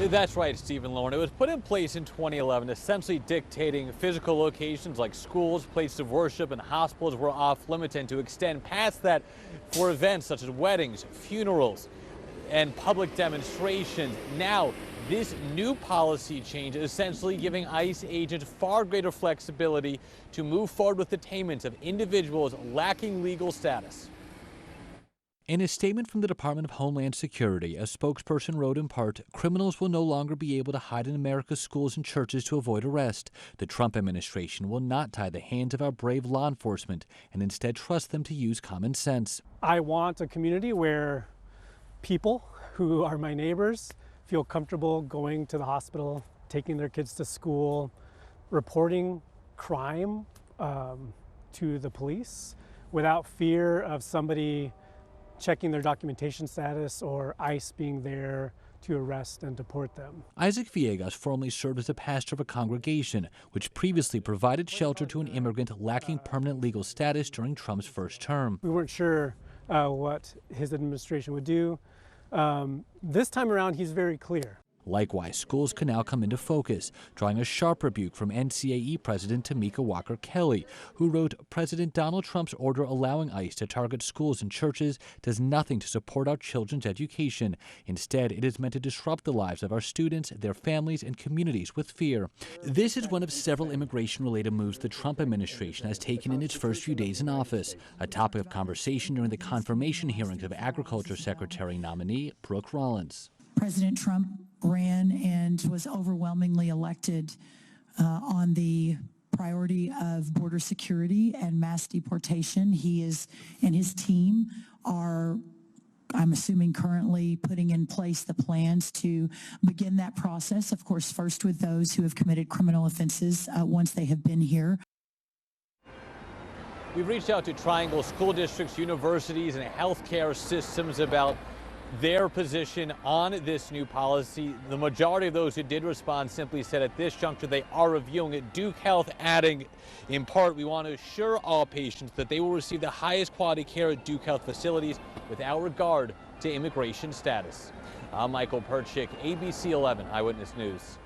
That's right, Stephen Lauren. It was put in place in 2011, essentially dictating physical locations like schools, places of worship, and hospitals were off limits, and to extend past that for events such as weddings, funerals, and public demonstrations. Now, this new policy change is essentially giving ICE agents far greater flexibility to move forward with detainments of individuals lacking legal status. In a statement from the Department of Homeland Security, a spokesperson wrote in part, "Criminals will no longer be able to hide in America's schools and churches to avoid arrest. The Trump administration will not tie the hands of our brave law enforcement and instead trust them to use common sense." I want a community where people who are my neighbors feel comfortable going to the hospital, taking their kids to school, reporting crime to the police without fear of somebody checking their documentation status or ICE being there to arrest and deport them. Isaac Villegas formerly served as a pastor of a congregation which previously provided shelter to an immigrant lacking permanent legal status during Trump's first term. We weren't sure what his administration would do. This time around, he's very clear. Likewise, schools can now come into focus, drawing a sharp rebuke from NCAE President Tamika Walker Kelly, who wrote, "President Donald Trump's order allowing ICE to target schools and churches does nothing to support our children's education. Instead, it is meant to disrupt the lives of our students, their families, and communities with fear." This is one of several immigration-related moves the Trump administration has taken in its first few days in office, a topic of conversation during the confirmation hearings of Agriculture Secretary nominee Brooke Rollins. President Trump ran and was overwhelmingly elected on the priority of border security and mass deportation. He and his team are, I'm assuming, currently putting in place the plans to begin that process, of course, first with those who have committed criminal offenses once they have been here. We've reached out to Triangle school districts, universities, and healthcare systems about their position on this new policy. The majority of those who did respond simply said at this juncture they are reviewing it. Duke Health adding, in part, "We want to assure all patients that they will receive the highest quality care at Duke Health facilities without regard to immigration status." I'm Michael Perchik, ABC 11 Eyewitness News.